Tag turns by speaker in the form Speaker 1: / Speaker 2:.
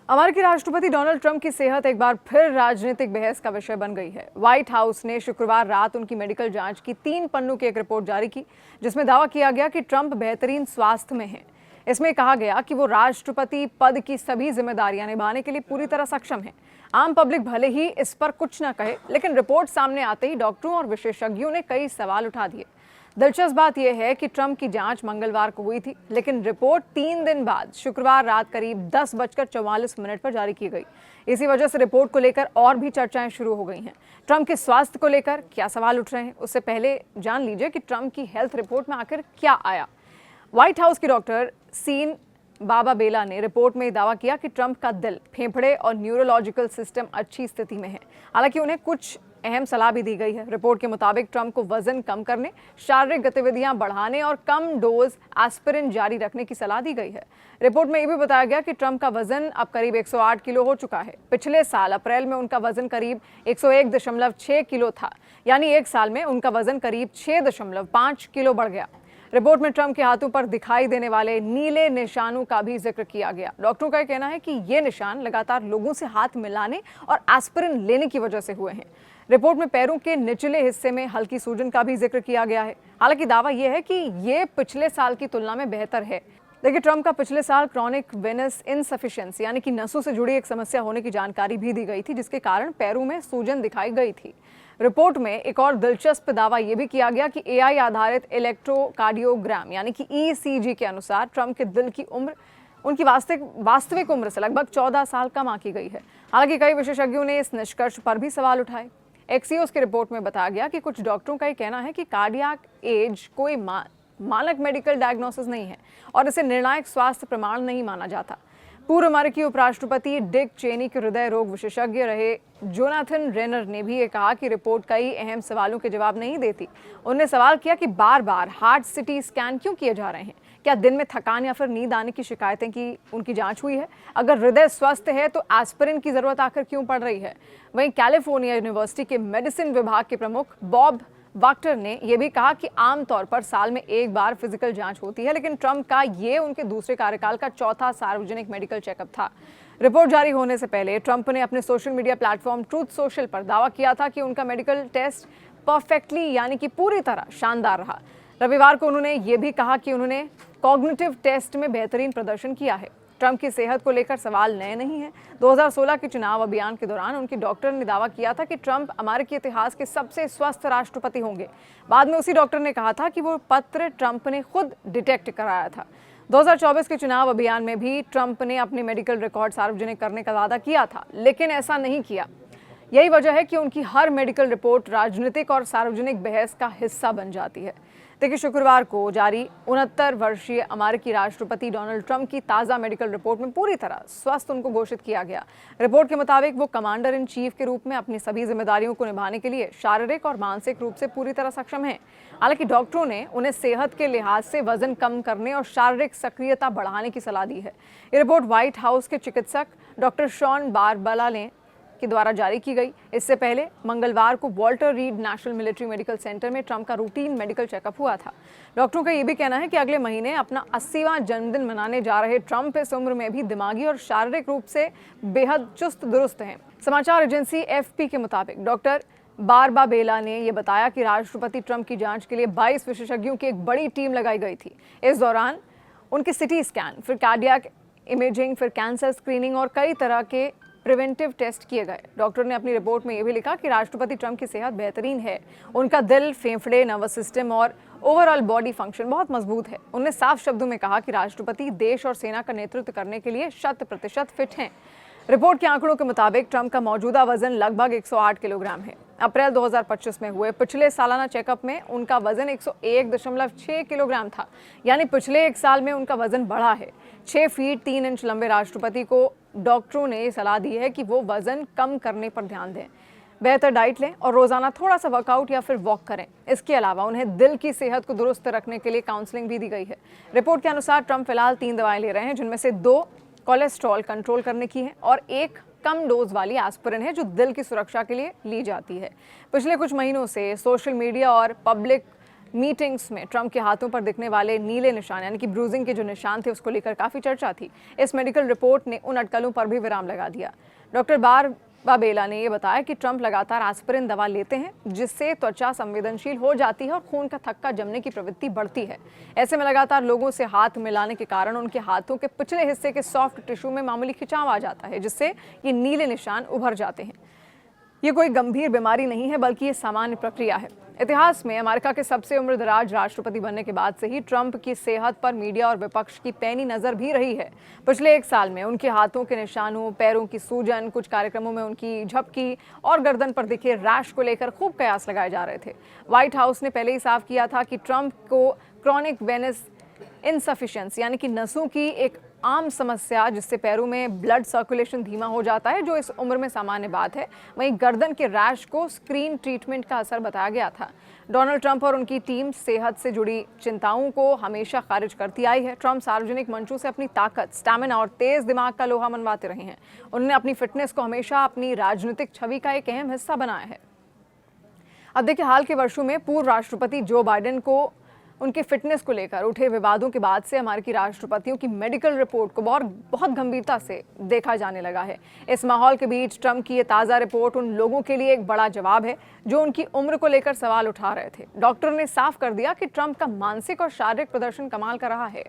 Speaker 1: अमेरिकी राष्ट्रपति Donald Trump की सेहत एक बार फिर राजनीतिक बहस का विषय बन गई है। व्हाइट हाउस ने शुक्रवार रात उनकी मेडिकल जांच की 3 पन्नों की एक रिपोर्ट जारी की, जिसमें दावा किया गया कि ट्रंप बेहतरीन स्वास्थ्य में हैं। इसमें कहा गया कि वो राष्ट्रपति पद की सभी जिम्मेदारियां निभाने के लिए पूरी तरह सक्षम हैं। आम पब्लिक भले ही इस पर कुछ न कहे, लेकिन रिपोर्ट सामने आते ही डॉक्टरों और विशेषज्ञों ने कई सवाल उठा दिए। दिलचस्प बात यह है कि ट्रंप की जांच मंगलवार को हुई थी, लेकिन रिपोर्ट 3 दिन बाद शुक्रवार रात करीब 10:44 पर जारी की गई। इसी वजह से रिपोर्ट को लेकर और भी चर्चाएं शुरू हो गई हैं। ट्रंप के स्वास्थ्य को लेकर क्या सवाल उठ रहे हैं, उससे पहले जान लीजिए कि ट्रंप की हेल्थ रिपोर्ट में आखिर क्या आया। व्हाइट हाउस की डॉक्टर सीन बाबाबेला ने रिपोर्ट में दावा किया कि ट्रंप का दिल, फेफड़े और न्यूरोलॉजिकल सिस्टम अच्छी स्थिति में है। हालांकि उन्हें कुछ अहम सलाह भी दी गई है। रिपोर्ट के मुताबिक ट्रंप को वजन कम करने, शारीरिक गतिविधियां बढ़ाने और कम डोज एस्पिरिन जारी रखने की सलाह दी गई है। रिपोर्ट में यह भी बताया गया कि ट्रंप का वजन अब करीब 108 किलो हो चुका है। पिछले साल अप्रैल में उनका वजन करीब 101.6 किलो था, यानी एक साल में उनका वजन करीब 6.5 किलो बढ़ गया। रिपोर्ट में ट्रंप के हाथों पर दिखाई देने वाले नीले निशानों का भी जिक्र किया गया। डॉक्टरों का कहना है कि ये निशान लगातार लोगों से हाथ मिलाने और एस्पिरिन लेने की वजह से हुए हैं। रिपोर्ट में पैरों के निचले हिस्से में हल्की सूजन का भी जिक्र किया गया है। हालांकि दावा यह है कि ये पिछले साल की तुलना में बेहतर है। देखिए, ट्रंप का पिछले साल क्रॉनिक वेनस इनसफिशिएंसी यानी कि नसों से जुड़ी एक समस्या होने की जानकारी भी दी गई थी, जिसके कारण पैरों में सूजन दिखाई गई थी। रिपोर्ट में एक और दिलचस्प दावा यह भी किया गया कि एआई आधारित इलेक्ट्रोकार्डियोग्राम यानी कि ईसीजी के अनुसार ट्रंप के दिल की उम्र उनकी वास्तविक उम्र से लगभग 14 साल कम आंकी गई है। हालांकि कई विशेषज्ञों ने इस निष्कर्ष पर भी सवाल उठाए। एक्सियोस की रिपोर्ट में बताया गया कि कुछ डॉक्टरों का यह कहना है कि कार्डियक एज कोई मानक मेडिकल डायग्नोसिस नहीं है और इसे निर्णायक स्वास्थ्य प्रमाण नहीं माना जाता। पूर्व अमेरिकी उपराष्ट्रपति डिक चेनी के हृदय रोग विशेषज्ञ रहे जोनाथन रेनर ने भी ये कहा कि रिपोर्ट कई अहम सवालों के जवाब नहीं देती। उन्होंने सवाल किया कि बार बार हार्ट सिटी स्कैन क्यों किए जा रहे हैं? क्या दिन में थकान या फिर नींद आने की शिकायतें की उनकी जांच हुई है? अगर हृदय स्वस्थ है तो एस्पिरिन की जरूरत आखिर क्यों पड़ रही है? वहीं कैलिफोर्निया यूनिवर्सिटी के मेडिसिन विभाग के प्रमुख बॉब वाक्टर ने यह भी कहा कि आमतौर पर साल में एक बार फिजिकल जांच होती है, लेकिन ट्रंप का ये उनके दूसरे कार्यकाल का चौथा सार्वजनिक मेडिकल चेकअप था। रिपोर्ट जारी होने से पहले ट्रंप ने अपने social media platform truth social पर दावा किया था कि उनका मेडिकल टेस्ट परफेक्टली यानी कि पूरी तरह शानदार रहा। रविवार को उन्होंने ये भी कहा कि उन्होंने कॉग्निटिव टेस्ट में बेहतरीन प्रदर्शन किया है। ट्रंप की सेहत को लेकर सवाल नए नहीं है। 2016 के चुनाव अभियान के दौरान उनके डॉक्टर ने दावा किया था कि ट्रंप अमेरिकी इतिहास के सबसे स्वस्थ राष्ट्रपति होंगे। बाद में उसी डॉक्टर ने कहा था कि वो पत्र ट्रंप ने खुद डिटेक्ट कराया था। 2024 के चुनाव अभियान में भी ट्रंप ने अपने मेडिकल रिकॉर्ड सार्वजनिक करने का वादा किया था, लेकिन ऐसा नहीं किया। यही वजह है कि उनकी हर मेडिकल रिपोर्ट राजनीतिक और सार्वजनिक बहस का हिस्सा बन जाती है। देखिए, शुक्रवार को जारी 69 वर्षीय अमेरिकी राष्ट्रपति डोनाल्ड ट्रंप की ताज़ा मेडिकल रिपोर्ट में पूरी तरह स्वस्थ उनको घोषित किया गया। रिपोर्ट के मुताबिक वो कमांडर इन चीफ के रूप में अपनी सभी जिम्मेदारियों को निभाने के लिए शारीरिक और मानसिक रूप से पूरी तरह सक्षम हैं। हालांकि डॉक्टरों ने उन्हें सेहत के लिहाज से वजन कम करने और शारीरिक सक्रियता बढ़ाने की सलाह दी है। ये रिपोर्ट व्हाइट हाउस के चिकित्सक डॉक्टर शॉन बारबला ने के द्वारा जारी की गई। इससे पहले मंगलवार को Walter read national military medical centre में ट्रंप का रूटीन मेडिकल चेकअप हुआ था। डॉक्टरों का यह भी कहना है कि अगले महीने अपना 80वां जन्मदिन मनाने जा रहे ट्रंप इस उम्र में भी दिमागी और शारीरिक रूप से बेहद चुस्त दुरुस्त हैं। समाचार एजेंसी एफपी के मुताबिक डॉक्टर बारबाबेला ने यह बताया कि राष्ट्रपति ट्रंप की जांच के लिए 22 विशेषज्ञों की एक बड़ी टीम लगाई गई थी। इस दौरान उनके सिटी स्कैन, फिर कार्डियक इमेजिंग, फिर कैंसर स्क्रीनिंग और कई तरह के प्रिवेंटिव टेस्ट किए गए। डॉक्टर ने अपनी रिपोर्ट में यह भी लिखा कि राष्ट्रपति ट्रंप की सेहत बेहतरीन है। उनका दिल, फेफड़े, नर्वस सिस्टम और ओवरऑल बॉडी फंक्शन बहुत मजबूत है। उन्होंने साफ शब्दों में कहा कि राष्ट्रपति देश और सेना का नेतृत्व करने के लिए 100% फिट हैं। रिपोर्ट के आंकड़ों के मुताबिक ट्रंप का मौजूदा वजन लगभग 108 किलोग्राम है। अप्रैल 2025 में हुए पिछले सालाना चेकअप में उनका वजन 101.6 किलोग्राम था, यानी पिछले एक साल में उनका वजन बढ़ा है। 6 फीट 3 इंच लंबे राष्ट्रपति को डॉक्टरों ने सलाह दी है कि वो वजन कम करने पर ध्यान दें, बेहतर डाइट लें और रोजाना थोड़ा सा वर्कआउट या फिर वॉक करें। इसके अलावा उन्हें दिल की सेहत को दुरुस्त रखने के लिए काउंसलिंग भी दी गई है। रिपोर्ट के अनुसार ट्रंप फिलहाल 3 दवाएं ले रहे हैं, जिनमें से 2 कोलेस्ट्रॉल कंट्रोल करने की है और 1 कम डोज वाली एस्पिरिन है, जो दिल की सुरक्षा के लिए ली जाती है। पिछले कुछ महीनों से सोशल मीडिया और पब्लिक मीटिंग्स में ट्रंप के हाथों पर दिखने वाले नीले निशान यानी कि ब्रूजिंग के जो निशान थे उसको लेकर काफी चर्चा थी। इस मेडिकल रिपोर्ट ने उन अटकलों पर भी विराम लगा दिया। डॉक्टर बाबेला ने यह बताया कि ट्रंप लगातार एस्पिरिन दवा लेते हैं, जिससे त्वचा संवेदनशील हो जाती है और खून का थक्का जमने की प्रवृत्ति बढ़ती है। ऐसे में लगातार लोगों से हाथ मिलाने के कारण उनके हाथों के पिछले हिस्से के सॉफ्ट टिश्यू में मामूली खिंचाव आ जाता है, जिससे ये नीले निशान उभर जाते हैं। ये कोई गंभीर बीमारी नहीं है, बल्कि ये सामान्य प्रक्रिया है। इतिहास में अमेरिका के सबसे उम्रदराज राष्ट्रपति बनने के बाद से ही ट्रंप की सेहत पर मीडिया और विपक्ष की पैनी नजर भी रही है। पिछले 1 साल में उनके हाथों के निशानों, पैरों की सूजन, कुछ कार्यक्रमों में उनकी झपकी और गर्दन पर दिखे रैश को लेकर खूब कयास लगाए जा रहे थे। व्हाइट हाउस ने पहले ही साफ किया था कि ट्रंप को क्रॉनिक वेनस इनसफिशिएंसी यानी कि नसों की एक आम समस्या, जिससे पैरों में ब्लड सर्कुलेशन धीमा हो जाता है, जो इस उम्र में सामान्य बात है। वहीं गर्दन के रैश को स्क्रीन ट्रीटमेंट का असर बताया गया था। डोनाल्ड ट्रंप और उनकी टीम सेहत से जुड़ी चिंताओं को हमेशा खारिज करती आई है। ट्रंप सार्वजनिक मंचों से अपनी ताकत, स्टैमिना और तेज दिमाग का लोहा मनवाते रहे हैं। उन्होंने अपनी फिटनेस को हमेशा अपनी राजनीतिक छवि का एक अहम हिस्सा बनाया है। अब देखिए, हाल के वर्षों में पूर्व राष्ट्रपति जो बाइडेन को उनके फिटनेस को लेकर उठे विवादों के बाद से अमेरिकी राष्ट्रपतियों की मेडिकल रिपोर्ट को बहुत गंभीरता से देखा जाने लगा है। इस माहौल के बीच ट्रंप की ये ताज़ा रिपोर्ट उन लोगों के लिए एक बड़ा जवाब है जो उनकी उम्र को लेकर सवाल उठा रहे थे। डॉक्टर ने साफ कर दिया कि ट्रंप का मानसिक और शारीरिक प्रदर्शन कमाल का रहा है।